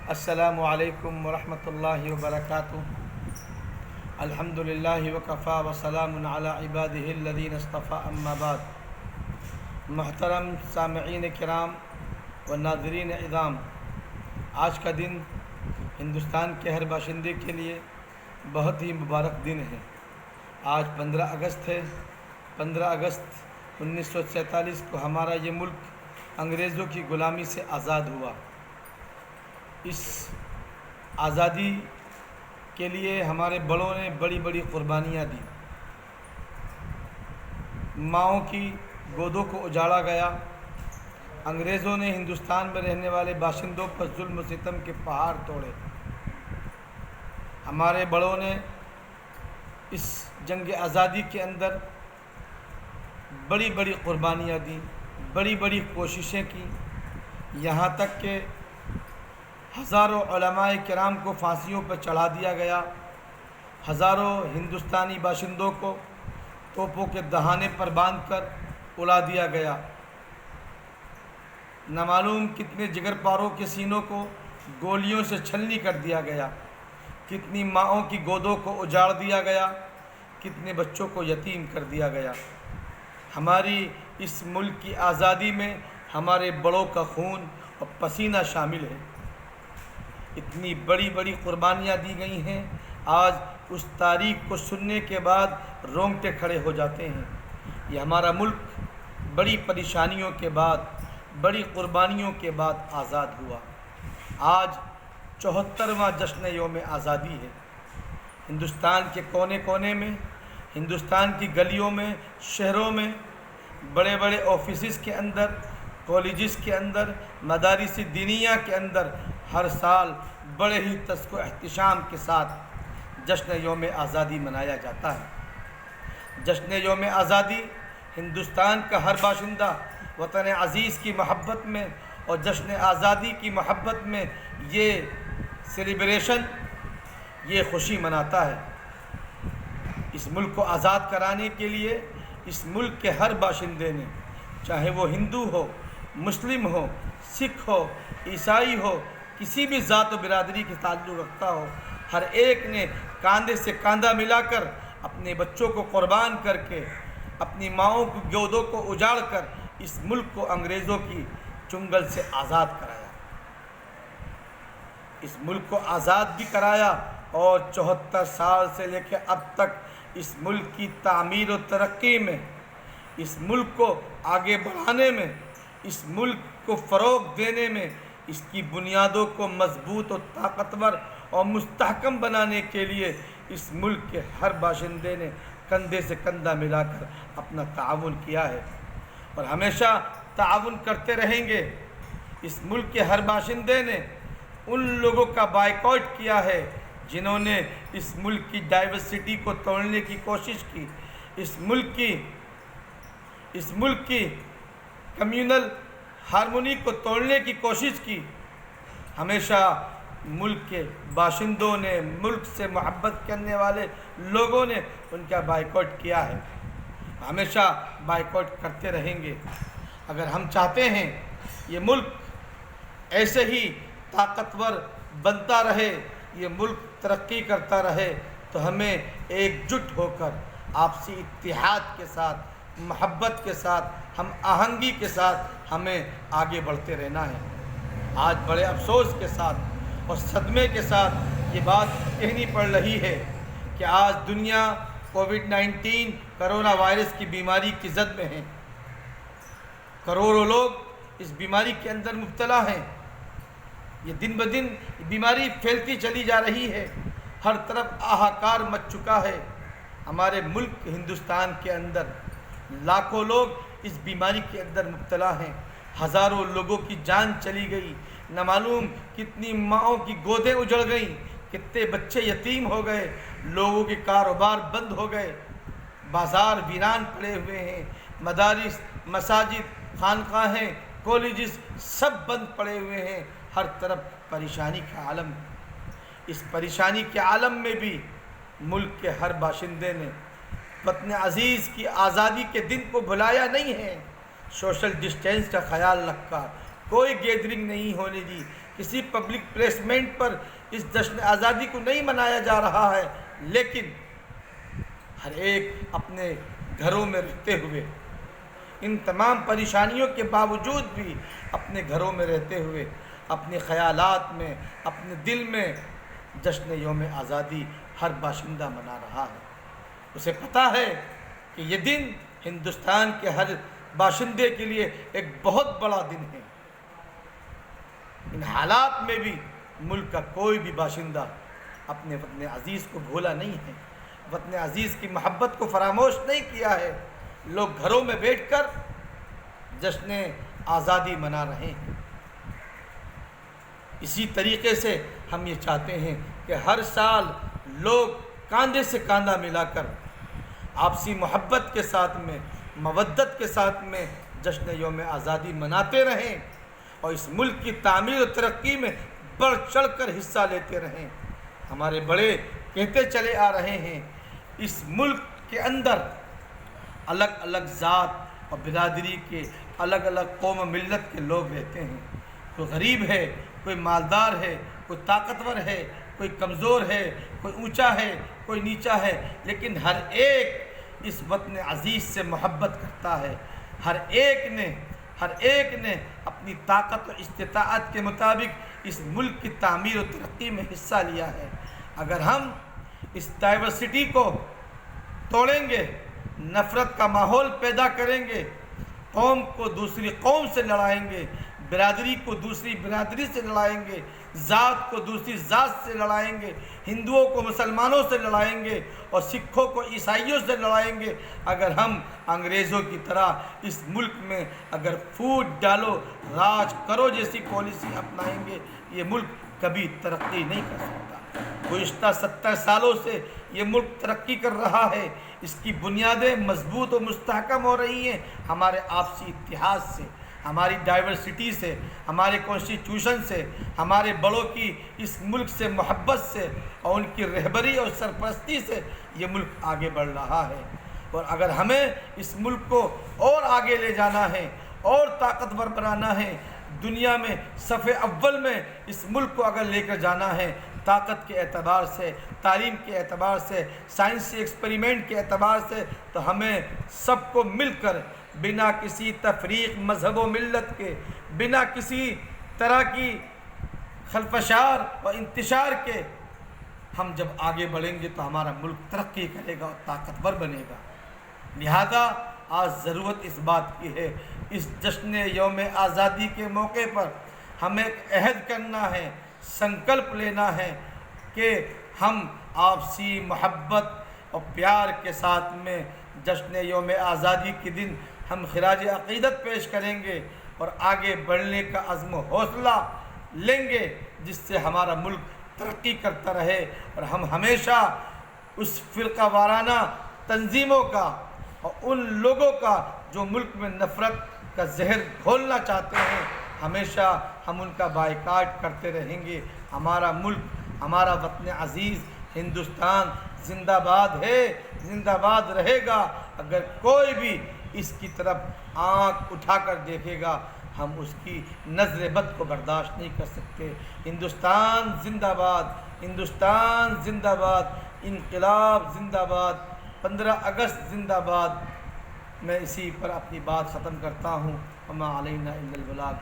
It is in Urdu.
السلام علیکم ورحمۃ اللہ وبرکاتہ۔ الحمدللہ وکفیٰ وسلام علی عبادہ الذین اصطفیٰ، اما بعد۔ محترم سامعین کرام و ناظرین اعظام، آج کا دن ہندوستان کے ہر باشندے کے لیے بہت ہی مبارک دن ہے۔ آج 15 اگست ہے۔ 15 اگست 1947 کو ہمارا یہ ملک انگریزوں کی غلامی سے آزاد ہوا۔ اس آزادی کے لیے ہمارے بڑوں نے بڑی بڑی قربانیاں دی۔ ماؤں کی گودوں کو اجاڑا گیا۔ انگریزوں نے ہندوستان میں رہنے والے باشندوں پر ظلم و ستم کے پہاڑ توڑے۔ ہمارے بڑوں نے اس جنگ آزادی کے اندر بڑی بڑی قربانیاں دیں، بڑی بڑی کوششیں کی، یہاں تک کہ ہزاروں علماء کرام کو پھانسیوں پر چڑھا دیا گیا۔ ہزاروں ہندوستانی باشندوں کو توپوں کے دہانے پر باندھ کر اڑا دیا گیا۔ نہ معلوم کتنے جگر پاروں کے سینوں کو گولیوں سے چھلنی کر دیا گیا، کتنی ماؤں کی گودوں کو اجاڑ دیا گیا، کتنے بچوں کو یتیم کر دیا گیا۔ ہماری اس ملک کی آزادی میں ہمارے بڑوں کا خون اور پسینہ شامل ہے۔ اتنی بڑی بڑی قربانیاں دی گئی ہیں، آج اس تاریخ کو سننے کے بعد رونگٹے کھڑے ہو جاتے ہیں۔ یہ ہمارا ملک بڑی پریشانیوں کے بعد، بڑی قربانیوں کے بعد آزاد ہوا۔ آج 74واں جشن یوم آزادی ہے۔ ہندوستان کے کونے کونے میں، ہندوستان کی گلیوں میں، شہروں میں، بڑے بڑے آفیسز کے اندر، کالجز کے اندر، مدارس دینیہ کے اندر ہر سال بڑے ہی تسک و احتشام کے ساتھ جشن یوم آزادی منایا جاتا ہے۔ جشن یوم آزادی ہندوستان کا ہر باشندہ وطن عزیز کی محبت میں اور جشن آزادی کی محبت میں یہ سیلیبریشن، یہ خوشی مناتا ہے۔ اس ملک کو آزاد کرانے کے لیے اس ملک کے ہر باشندے نے، چاہے وہ ہندو ہو، مسلم ہو، سکھ ہو، عیسائی ہو، کسی بھی ذات و برادری کے تعلق رکھتا ہو، ہر ایک نے کاندھے سے کاندھا ملا کر اپنے بچوں کو قربان کر کے، اپنی ماؤں کی گودوں کو اجاڑ کر اس ملک کو انگریزوں کی چنگل سے آزاد کرایا۔ اس ملک کو آزاد بھی کرایا اور 74 سال سے لے کے اب تک اس ملک کی تعمیر و ترقی میں، اس ملک کو آگے بڑھانے میں، اس ملک کو فروغ دینے میں، اس کی بنیادوں کو مضبوط و طاقتور اور مستحکم بنانے کے لیے اس ملک کے ہر باشندے نے کندھے سے کندھا ملا کر اپنا تعاون کیا ہے اور ہمیشہ تعاون کرتے رہیں گے۔ اس ملک کے ہر باشندے نے ان لوگوں کا بائیکاٹ کیا ہے جنہوں نے اس ملک کی ڈائیورسٹی کو توڑنے کی کوشش کی، اس ملک کی کمیونل ہارمونی کو توڑنے کی کوشش کی۔ ہمیشہ ملک کے باشندوں نے، ملک سے محبت کرنے والے لوگوں نے ان کا بائیکاٹ کیا ہے، ہمیشہ بائیکاٹ کرتے رہیں گے۔ اگر ہم چاہتے ہیں یہ ملک ایسے ہی طاقتور بنتا رہے، یہ ملک ترقی کرتا رہے، تو ہمیں ایک جٹ ہو کر آپسی اتحاد کے ساتھ، محبت کے ساتھ، ہم آہنگی کے ساتھ ہمیں آگے بڑھتے رہنا ہے۔ آج بڑے افسوس کے ساتھ اور صدمے کے ساتھ یہ بات کہنی پڑ رہی ہے کہ آج دنیا کووڈ-19 کرونا وائرس کی بیماری کی زد میں ہے۔ کروڑوں لوگ اس بیماری کے اندر مبتلا ہیں۔ یہ دن بدن بیماری پھیلتی چلی جا رہی ہے، ہر طرف آہاکار مچ چکا ہے۔ ہمارے ملک ہندوستان کے اندر لاکھوں لوگ اس بیماری کے اندر مبتلا ہیں، ہزاروں لوگوں کی جان چلی گئی، نہ معلوم کتنی ماؤں کی گودیں اجڑ گئیں، کتنے بچے یتیم ہو گئے، لوگوں کے کاروبار بند ہو گئے، بازار ویران پڑے ہوئے ہیں، مدارس، مساجد، خانقاہیں، کالجز سب بند پڑے ہوئے ہیں، ہر طرف پریشانی کا عالم۔ اس پریشانی کے عالم میں بھی ملک کے ہر باشندے نے وطن عزیز کی آزادی کے دن کو بھلایا نہیں ہے۔ سوشل ڈسٹینس کا خیال رکھا، کوئی گیدرنگ نہیں ہونے دی، کسی پبلک پلیسمنٹ پر اس جشن آزادی کو نہیں منایا جا رہا ہے، لیکن ہر ایک اپنے گھروں میں رہتے ہوئے، ان تمام پریشانیوں کے باوجود بھی اپنے گھروں میں رہتے ہوئے، اپنے خیالات میں، اپنے دل میں جشن یوم آزادی ہر باشندہ منا رہا ہے۔ اسے پتہ ہے کہ یہ دن ہندوستان کے ہر باشندے کے لیے ایک بہت بڑا دن ہے۔ ان حالات میں بھی ملک کا کوئی بھی باشندہ اپنے وطن عزیز کو بھولا نہیں ہے، وطن عزیز کی محبت کو فراموش نہیں کیا ہے۔ لوگ گھروں میں بیٹھ کر جشن آزادی منا رہے ہیں۔ اسی طریقے سے ہم یہ چاہتے ہیں کہ ہر سال لوگ کاندھے سے کاندھا ملا کر آپسی محبت کے ساتھ میں، مودت کے ساتھ میں جشن یوم آزادی مناتے رہیں اور اس ملک کی تعمیر و ترقی میں بڑھ چڑھ کر حصہ لیتے رہیں۔ ہمارے بڑے کہتے چلے آ رہے ہیں، اس ملک کے اندر الگ الگ ذات اور برادری کے، الگ الگ قوم و ملت کے لوگ رہتے ہیں۔ کوئی غریب ہے، کوئی مالدار ہے، کوئی طاقتور ہے، کوئی کمزور ہے، کوئی اونچا ہے، کوئی نیچا ہے، لیکن ہر ایک اس وطن عزیز سے محبت کرتا ہے۔ ہر ایک نے اپنی طاقت و استطاعت کے مطابق اس ملک کی تعمیر و ترقی میں حصہ لیا ہے۔ اگر ہم اس ڈائیورسٹی کو توڑیں گے، نفرت کا ماحول پیدا کریں گے، قوم کو دوسری قوم سے لڑائیں گے، برادری کو دوسری برادری سے لڑائیں گے، ذات کو دوسری ذات سے لڑائیں گے، ہندوؤں کو مسلمانوں سے لڑائیں گے اور سکھوں کو عیسائیوں سے لڑائیں گے، اگر ہم انگریزوں کی طرح اس ملک میں اگر پھوٹ ڈالو راج کرو جیسی پالیسی اپنائیں گے، یہ ملک کبھی ترقی نہیں کر سکتا۔ گزشتہ 70 سالوں سے یہ ملک ترقی کر رہا ہے، اس کی بنیادیں مضبوط و مستحکم ہو رہی ہیں ہمارے آپسی اتحاد سے، ہماری ڈائیورسٹی سے، ہمارے کانسٹیٹیوشن سے، ہمارے بڑوں کی اس ملک سے محبت سے اور ان کی رہبری اور سرپرستی سے یہ ملک آگے بڑھ رہا ہے۔ اور اگر ہمیں اس ملک کو اور آگے لے جانا ہے اور طاقتور بنانا ہے، دنیا میں صف اول میں اس ملک کو اگر لے کر جانا ہے، طاقت کے اعتبار سے، تعلیم کے اعتبار سے، سائنسی ایکسپیریمنٹ کے اعتبار سے، تو ہمیں سب کو مل کر بنا کسی تفریق مذہب و ملت کے، بنا کسی طرح کی خلفشار اور انتشار کے ہم جب آگے بڑھیں گے تو ہمارا ملک ترقی کرے گا اور طاقتور بنے گا۔ لہذا آج ضرورت اس بات کی ہے، اس جشن یوم آزادی کے موقع پر ہمیں ایک عہد کرنا ہے، سنکلپ لینا ہے کہ ہم آپسی محبت اور پیار کے ساتھ میں جشن یوم آزادی کے دن ہم خراج عقیدت پیش کریں گے اور آگے بڑھنے کا عزم و حوصلہ لیں گے، جس سے ہمارا ملک ترقی کرتا رہے اور ہم ہمیشہ اس فرقہ وارانہ تنظیموں کا اور ان لوگوں کا جو ملک میں نفرت کا زہر گھولنا چاہتے ہیں، ہمیشہ ہم ان کا بائیکاٹ کرتے رہیں گے۔ ہمارا ملک، ہمارا وطن عزیز ہندوستان زندہ باد ہے، زندہ باد رہے گا۔ اگر کوئی بھی اس کی طرف آنکھ اٹھا کر دیکھے گا، ہم اس کی نظر بد کو برداشت نہیں کر سکتے۔ ہندوستان زندہ باد، ہندوستان زندہ باد، انقلاب زندہ باد، 15 اگست زندہ باد۔ میں اسی پر اپنی بات ختم کرتا ہوں۔ وما علینا الا البلاغ۔